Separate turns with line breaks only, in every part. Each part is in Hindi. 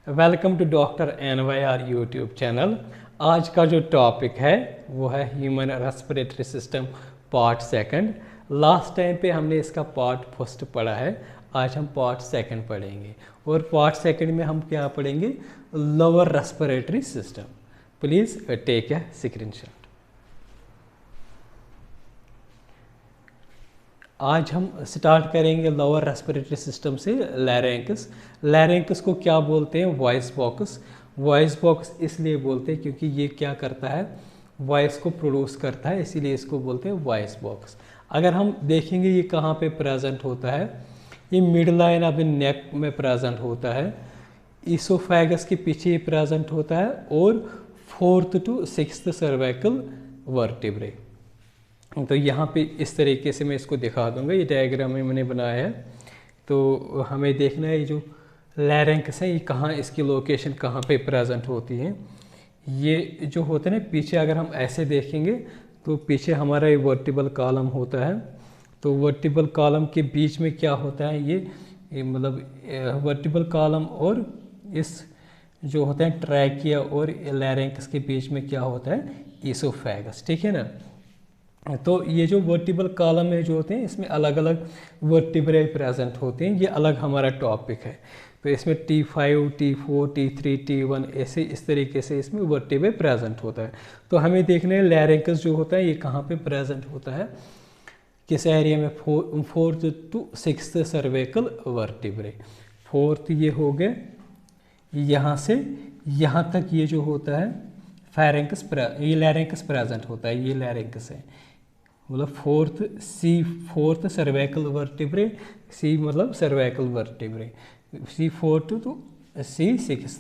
Welcome to doctor NYR YouTube channel. आज का जो टॉपिक है वो है human respiratory system part second. Last time पे हमने इसका पार्ट फर्स्ट पढ़ा है, आज हम पार्ट सेकंड पढ़ेंगे और पार्ट सेकंड में हम क्या पढ़ेंगे, lower respiratory system. Please take a screenshot. आज हम स्टार्ट करेंगे लोअर रेस्पिरेटरी सिस्टम से लैरिंक्स। लैरिंक्स को क्या बोलते हैं, वॉइस बॉक्स। वॉइस बॉक्स इसलिए बोलते हैं क्योंकि ये क्या करता है, वॉइस को प्रोड्यूस करता है, इसीलिए इसको बोलते हैं वॉइस बॉक्स। अगर हम देखेंगे ये कहाँ पे प्रेजेंट होता है, ये mid line of the neck में प्रेजेंट होता है, इसोफेगस के पीछे प्रेजेंट होता है और 4th to 6th cervical vertebrae. तो यहाँ पे इस तरीके से मैं इसको दिखा दूंगा, ये डायग्राम में मैंने बनाया है। तो हमें देखना है ये जो लैरिंक्स है ये कहाँ, इसकी लोकेशन कहाँ पे प्रेजेंट होती है। ये जो होता है ना पीछे, अगर हम ऐसे देखेंगे तो पीछे हमारा ये वर्टिबल कॉलम होता है। तो वर्टिबल कॉलम के बीच में क्या होता है, ये मतलब वर्टिबल कॉलम और इस जो होता है ट्रैकिया और लैरिंक्स के बीच में क्या होता है, इसोफेगस। ठीक है ना। तो ये जो वर्टिबल कॉलम में जो होते हैं इसमें अलग अलग वर्टिब्रे प्रेजेंट होते हैं, ये अलग हमारा टॉपिक है। तो इसमें T5, T4, T3, T1 ऐसे इस तरीके से इसमें वर्टिब्रे प्रेजेंट होता है। तो हमें देखना है लैरिंक्स जो होता है ये कहाँ पे प्रेजेंट होता है, किस एरिया में, 4th to 6th cervical vertebrae. 4th ये हो गए, यहाँ से यहाँ तक ये जो होता है फेरेंक्स, ये लैरिंक्स प्रेजेंट होता है, ये लैरिंक्स है, मतलब 4th सर्वाइकल वर्टिब्रे, C मतलब cervical vertebrae, C4 to C6।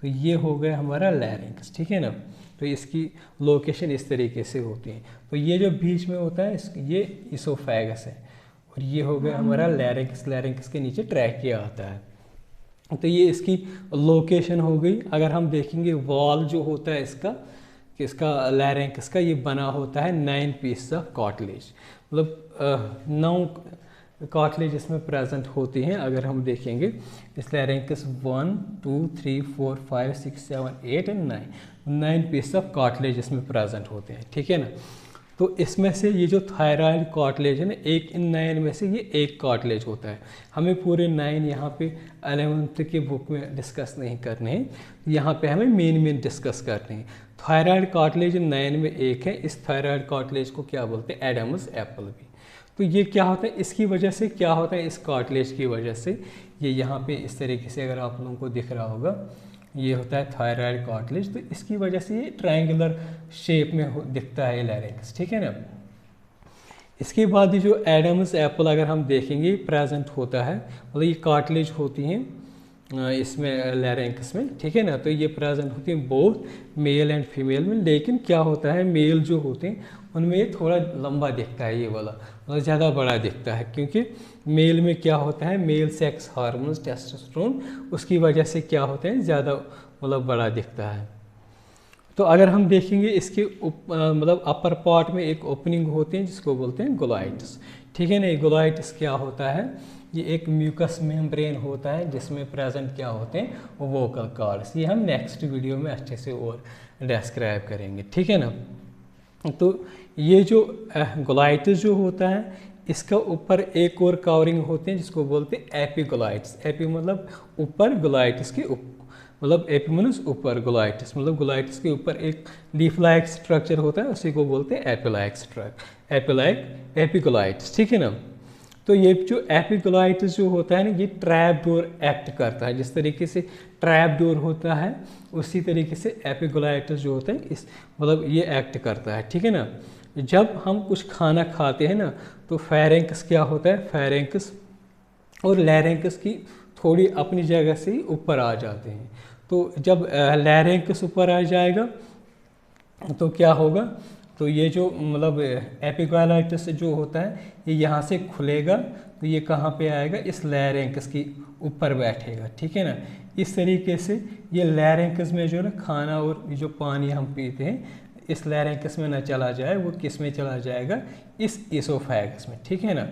तो ये हो गया हमारा लैरिंक्स। ठीक है ना। तो इसकी लोकेशन इस तरीके से होती है। तो ये जो बीच में होता है ये इसोफेगस है और ये हो गया हमारा लैरिंक्स। लैरिंक्स के नीचे ट्रैकिया आता है। तो ये इसकी लोकेशन हो गई। अगर हम देखेंगे वॉल जो होता है इसका लैरिंक्स का, ये बना होता है 9 पीस ऑफ कार्टिलेज, मतलब 9 कार्टिलेज इसमें प्रेजेंट होती हैं। अगर हम देखेंगे इस लैरिंक्स 1 2 3 4 5 6 7 8 और 9 पीस ऑफ कार्टिलेज इसमें प्रेजेंट होते हैं। ठीक है ना। तो इसमें से ये जो थायराइड कार्टिलेज है ना, एक इन 9 में से ये एक कार्टिलेज होता है। हमें पूरे 9 यहाँ पे 11th के बुक में डिस्कस नहीं करने हैं, यहाँ पे हमें मेन डिस्कस करने हैं। थायराइड कार्टिलेज 9 में एक है। इस थायराइड कार्टिलेज को क्या बोलते हैं, एडम्स एप्पल भी। तो ये क्या होता है, इसकी वजह से क्या होता है, इस कार्टिलेज की वजह से ये यहाँ पे इस तरीके से अगर आप लोगों को दिख रहा होगा, ये होता है थायराइड कार्टिलेज। तो इसकी वजह से ये ट्रायंगुलर शेप में दिखता है लैरिंक्स। ठीक है ना। इसके बाद ये जो एडम्स एप्पल अगर हम देखेंगे प्रेजेंट होता है, मतलब ये कार्टिलेज होती हैं इसमें लैरिंक्स में। ठीक है ना। तो ये प्रेजेंट होती हैं बोथ मेल एंड फीमेल में, लेकिन क्या होता है मेल जो होते हैं उनमें ये थोड़ा लंबा दिखता है, ये वाला मतलब ज़्यादा बड़ा दिखता है, क्योंकि मेल में क्या होता है, मेल सेक्स हार्मोन्स टेस्टोस्टेरोन, उसकी वजह से क्या होता है ज़्यादा मतलब बड़ा दिखता है। तो अगर हम देखेंगे इसके मतलब अपर पार्ट में एक ओपनिंग होती है जिसको बोलते हैं ग्लोइट्स। ठीक है ना। ये ग्लोइट्स क्या होता है, ये एक म्यूकस मेम्ब्रेन होता है जिसमें प्रेजेंट क्या होते हैं, वोकल कॉर्ड्स। ये हम नेक्स्ट वीडियो में अच्छे से और डिस्क्राइब करेंगे। ठीक है ना। तो ये जो ग्लोइट्स जो होता है इसका ऊपर एक और कवरिंग होते हैं जिसको बोलते हैं एपिग्लोइट्स। एपी मतलब ऊपर, ग्लोइट्स के मतलब एपी मीन्स ऊपर, ग्लोइट्स मतलब ग्लोइट्स के ऊपर एक लीफ लाइक स्ट्रक्चर होता है, उसी को बोलते हैं एपिग्लोइट्स। ठीक है ना। तो ये जो एपिग्लोइट्स जो होता है ना, ये ट्रैप डोर एक्ट करता है। जिस तरीके से ट्रैप डोर होता है उसी तरीके से एपिग्लोइट्स जो होता है इस मतलब ये एक्ट करता है। ठीक है ना। जब हम कुछ खाना खाते हैं ना तो फेरेंक्स क्या होता है, फेरेंक्स और लैरिंक्स की थोड़ी अपनी जगह से ही ऊपर आ जाते हैं। तो जब लैरिंक्स ऊपर आ जाएगा तो क्या होगा, तो ये जो मतलब एपिग्लोइट्स जो होता है ये यहाँ से खुलेगा, तो ये कहाँ पे आएगा, इस लैरिंक्स की ऊपर बैठेगा। ठीक है ना। इस तरीके से ये लैरिंक्स में जो ना खाना और जो पानी हम पीते हैं इस लैरिंक्स में ना चला जाए, वो किस में चला जाएगा, इस इसोफेगस में। ठीक है ना।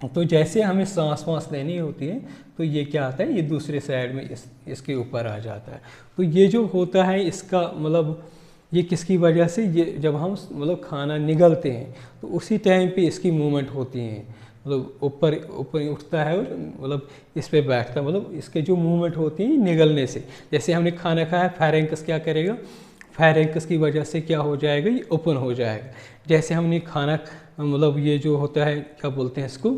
तो जैसे हमें सांस वांस लेनी होती है तो ये क्या आता है, ये दूसरे साइड में इसके ऊपर आ जाता है। तो ये जो होता है इसका मतलब ये किसकी वजह से, ये जब हम मतलब खाना निगलते हैं तो उसी टाइम पे इसकी मूवमेंट होती है, मतलब ऊपर ऊपर उठता है और मतलब इस पे बैठता है, मतलब इसके जो मूवमेंट होती है निगलने से। जैसे हमने खाना खाया, फेरेंकस क्या करेगा, फेरेंकस की वजह से क्या हो जाएगा, ये ओपन हो जाएगा। जैसे हमने खाना मतलब ये जो होता है क्या बोलते हैं इसको,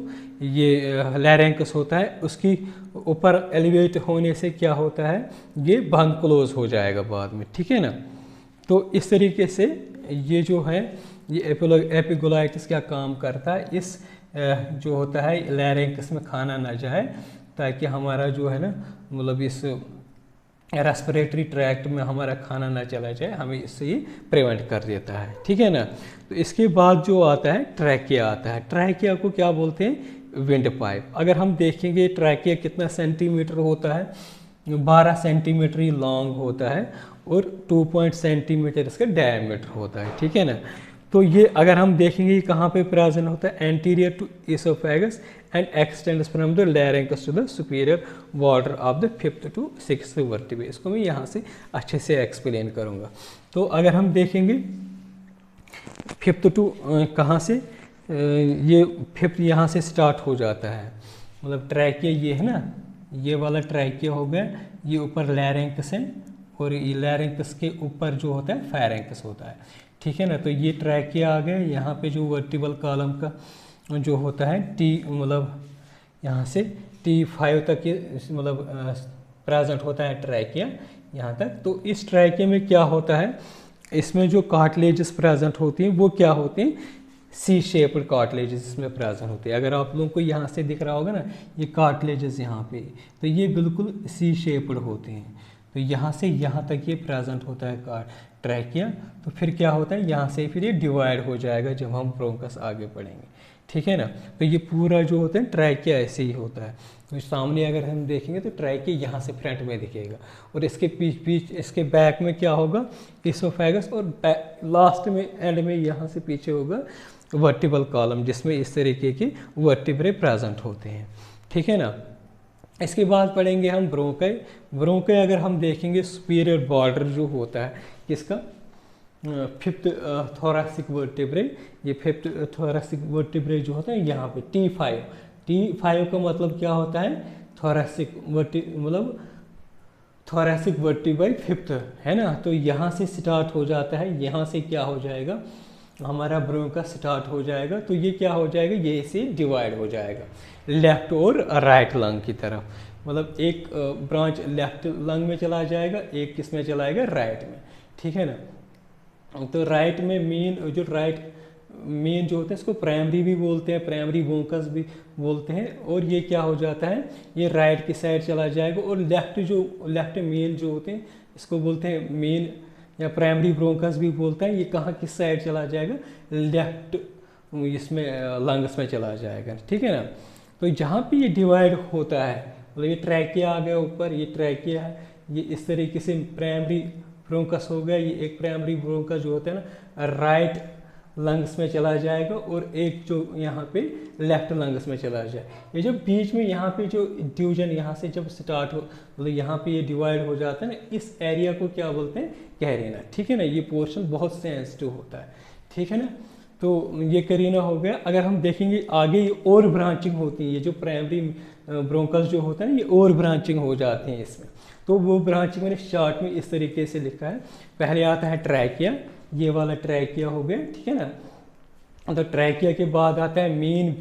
ये लैरेंकस होता है, उसकी ऊपर एलिवेट होने से क्या होता है, ये बंद क्लोज हो जाएगा बाद में, ठीक है ना। तो इस तरीके से ये जो है ये एपिग्लोटिस क्या काम करता है, इस जो होता है लैरेंकस में खाना ना जाए, ताकि हमारा जो है ना मतलब इस रेस्पिरेटरी ट्रैक्ट में हमारा खाना ना चला जाए, हमें इससे ये प्रिवेंट कर देता है, ठीक है ना। तो इसके बाद जो आता है ट्रैकिया आता है। ट्रैकिया को क्या बोलते हैं, विंड पाइप। अगर हम देखेंगे ट्रैकिया कितना सेंटीमीटर होता है, 12 सेंटीमीटर ही लॉन्ग होता है और 2 सेंटीमीटर इसका डायमीटर होता है, ठीक है ना। तो ये अगर हम देखेंगे ये कहाँ पे प्रेजेंट होता है, anterior to oesophagus and extends from the larynx to the superior border of the 5th to 6th vertebrae. इसको मैं यहाँ से अच्छे से एक्सप्लेन करूँगा। तो अगर हम देखेंगे 5th टू कहाँ से, ये 5th यहाँ से स्टार्ट हो जाता है, मतलब ट्रैकिया ये है ना, ये वाला ट्रैकिया हो गया, ये ऊपर लैरिंगस है और ये लैरिंगस के ऊपर जो होता है फेरेंकस होता है, ठीक है ना। तो ये ट्रैकिया आ गया, यहाँ पे जो वर्टिबल कॉलम का जो होता है टी, मतलब यहाँ से T5 तक ये मतलब प्रेजेंट होता है ट्रैकिया यहाँ तक। तो इस ट्रैकिया में क्या होता है, इसमें जो कार्टिलेजेस प्रेजेंट होती हैं वो क्या होती हैं, सी शेप्ड कार्टिलेजेस इसमें प्रेजेंट होते हैं। अगर आप लोगों को यहाँ से दिख रहा होगा ना ये कार्टिलेजेस यहाँ पे, तो ये बिल्कुल सी शेप्ड होते हैं। तो यहाँ से यहाँ तक ये प्रेजेंट होता है ट्रैकिया। तो फिर क्या होता है, यहाँ से फिर ये डिवाइड हो जाएगा जब हम ब्रोंकस आगे बढ़ेंगे, ठीक है ना। तो ये पूरा जो होता है ट्रैकिया ऐसे ही होता है। तो सामने अगर हम देखेंगे तो ट्रैकिया यहाँ से फ्रंट में दिखेगा और इसके पीछ इसके बैक में क्या होगा, इसोफेगस, और लास्ट में एंड में यहाँ से पीछे होगा वर्टिबल कॉलम, जिसमें इस तरीके के वर्टिब्रे प्रेजेंट होते हैं, ठीक है ना। इसके बाद पढ़ेंगे हम ब्रोंकाई। ब्रोंकाई अगर हम देखेंगे सुपीरियर बॉर्डर जो होता है किसका, 5th थोरैसिक वर्टिब्रे, ये 5th थोरैसिक वर्टिब्रे जो होता है यहाँ पे T5 का मतलब क्या होता है, थोरैसिक मतलब थोरैसिक वर्टिब्रे 5th है ना। तो यहाँ से स्टार्ट हो जाता है, यहाँ से क्या हो जाएगा हमारा ब्रोंकस स्टार्ट हो जाएगा। तो ये क्या हो जाएगा, ये इसे डिवाइड हो जाएगा लेफ्ट और राइट लंग की तरफ, मतलब एक ब्रांच लेफ्ट लंग में चला जाएगा, एक किस में चलाएगा, राइट में, ठीक है ना। तो राइट में मेन जो होता है इसको प्राइमरी भी बोलते हैं, प्राइमरी ब्रोंकस भी बोलते हैं। और ये क्या हो जाता है, ये राइट की साइड चला जाएगा। और लेफ्ट मेन जो होते हैं इसको बोलते हैं मेन या प्राइमरी ब्रोंकस भी बोलते हैं। ये कहाँ किस साइड चला जाएगा, लेफ्ट इसमें लंग्स में चला जाएगा, ठीक है ना। तो जहाँ पे ये डिवाइड होता है, मतलब ये ट्रैकिया आ गया ऊपर, ये ट्रैकिया है, ये इस तरीके से प्राइमरी ब्रोंकस हो गया। ये एक प्राइमरी ब्रोंकस जो होता है ना राइट लंग्स में चला जाएगा और एक जो यहाँ पे लेफ्ट लंग्स में चला जाए। ये जब बीच में यहाँ पे जो डिवीजन यहाँ से जब स्टार्ट हो, मतलब यहाँ पे ये डिवाइड हो जाता है ना, इस एरिया को क्या बोलते हैं, कैरिना, ठीक है ना। ये पोर्शन बहुत सेंसिटिव होता है, ठीक है ना। तो ये कैरिना हो गया। अगर हम देखेंगे आगे ये और ब्रांचिंग होती है, ये जो प्राइमरी ब्रोंकस जो होता है ना ये और ब्रांचिंग हो जाती है इसमें। तो वो ब्रांचिंग मैंने चार्ट में इस तरीके से लिखा है। पहले आता है ट्रैकिया, ये वाला ट्रैकिया हो गया, ठीक है ना। तो ट्रैकिया के बाद आता है मेन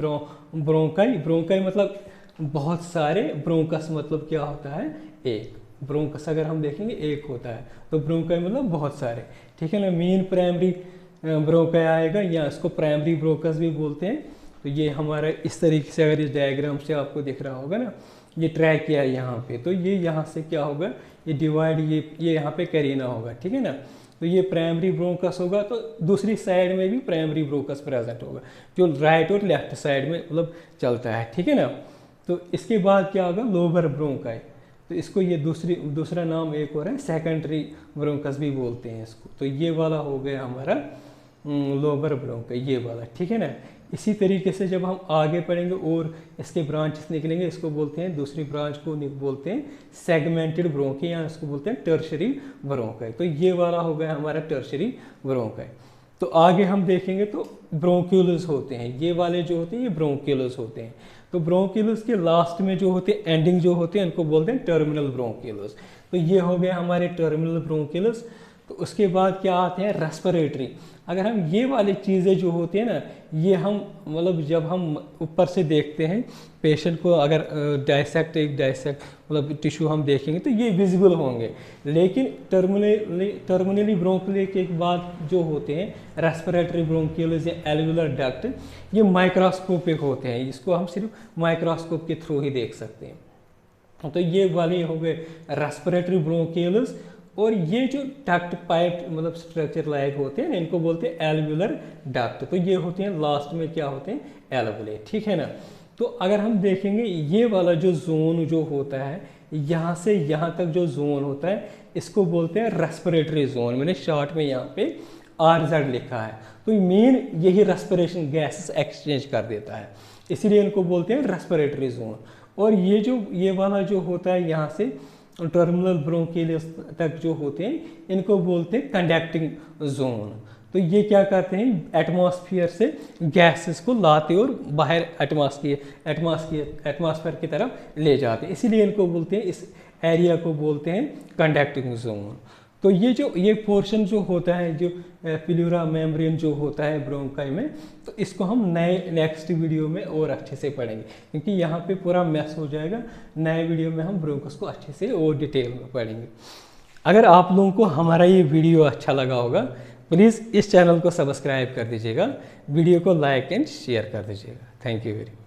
ब्रोंकाई। ब्रोंकाई मतलब बहुत सारे, ब्रोंकस मतलब क्या होता है, एक ब्रोंकस अगर हम देखेंगे एक होता है, तो ब्रोंकाई मतलब बहुत सारे, ठीक है ना। मेन प्राइमरी ब्रोंकाई आएगा या इसको प्राइमरी ब्रोंकस भी बोलते हैं। तो ये हमारा इस तरीके से अगर इस डायग्राम से आपको दिख रहा होगा ना, ये ट्रैकिया है यहाँ पे, तो ये यहाँ से क्या होगा, ये डिवाइड, ये यहाँ पे कैरिना होगा, ठीक है ना। तो ये प्राइमरी ब्रोंकस होगा, तो दूसरी साइड में भी प्राइमरी ब्रोंकस प्रेजेंट होगा जो राइट और लेफ्ट साइड में मतलब चलता है, ठीक है ना। तो इसके बाद क्या होगा, लोअर ब्रोंकाई। तो इसको ये दूसरा नाम एक और है, सेकेंडरी ब्रोंकस भी बोलते हैं इसको। तो ये वाला हो गया हमारा लोअर ब्रोंकाई, ये वाला, ठीक है ना। इसी तरीके से जब हम आगे पढ़ेंगे और इसके ब्रांचेस निकलेंगे, इसको बोलते हैं, दूसरी ब्रांच को बोलते हैं सेगमेंटेड ब्रोंकी, या इसको बोलते हैं टर्शरी ब्रोंकाई। तो ये वाला हो गया हमारा टर्शरी ब्रोंकाई। तो आगे हम देखेंगे तो ब्रोंक्यूल्स होते हैं, ये वाले जो होते हैं ये ब्रोंक्यूल्स होते हैं। तो ब्रोंक्यूल्स के लास्ट में जो होते हैं, एंडिंग जो होते हैं, इनको बोलते हैं टर्मिनल ब्रोंक्यूल्स। तो ये हो गए हमारे टर्मिनल ब्रोंक्यूल्स। तो उसके बाद क्या आते हैं, रेस्पिरेटरी। अगर हम ये वाली चीज़ें जो होती हैं ना, ये हम मतलब जब हम ऊपर से देखते हैं पेशेंट को, अगर डायसेक्ट मतलब टिश्यू हम देखेंगे तो ये विजिबल होंगे, लेकिन टर्मिनली ब्रोंकियल के बाद जो होते हैं रेस्पिरेटरी ब्रोंकियल्स या एल्वुलर डक्ट, ये माइक्रोस्कोपिक होते हैं, इसको हम सिर्फ माइक्रोस्कोप के थ्रू ही देख सकते हैं। तो ये वाले हो गए रेस्पिरेटरी ब्रोंकियल्स। और ये जो डक्ट पाइप मतलब स्ट्रक्चर लायक होते हैं, इनको बोलते हैं एल्वुलर डक्ट। तो ये होते हैं लास्ट में क्या होते हैं, एल्वुले, ठीक है ना। तो अगर हम देखेंगे ये वाला जो जोन जो होता है, यहाँ से यहाँ तक जो जोन होता है, इसको बोलते हैं रेस्पिरेटरी जोन। मैंने शॉर्ट में यहाँ पे RZ लिखा है। तो मेन यही रेस्पिरेशन गैसेस एक्सचेंज कर देता है, इसीलिए इनको बोलते हैं रेस्पिरेटरी जोन। और ये वाला जो होता है यहाँ से टर्मिनल ब्रोंकियल्स तक जो होते हैं, इनको बोलते हैं कंडक्टिंग जोन। तो ये क्या करते हैं, एटमॉस्फेयर से गैसेस को लाते और बाहर एटमॉस्फेयर की तरफ ले जाते हैं, इसीलिए इनको बोलते हैं, इस एरिया को बोलते हैं कंडक्टिंग जोन। तो ये पोर्शन जो होता है, जो प्लूरा मेम्ब्रेन जो होता है ब्रोंकाई में, तो इसको हम नेक्स्ट वीडियो में और अच्छे से पढ़ेंगे, क्योंकि यहाँ पे पूरा मैस हो जाएगा। नए वीडियो में हम ब्रोंकस को अच्छे से और डिटेल में पढ़ेंगे। अगर आप लोगों को हमारा ये वीडियो अच्छा लगा होगा, प्लीज़ इस चैनल को सब्सक्राइब कर दीजिएगा, वीडियो को लाइक एंड शेयर कर दीजिएगा। Thank you very much.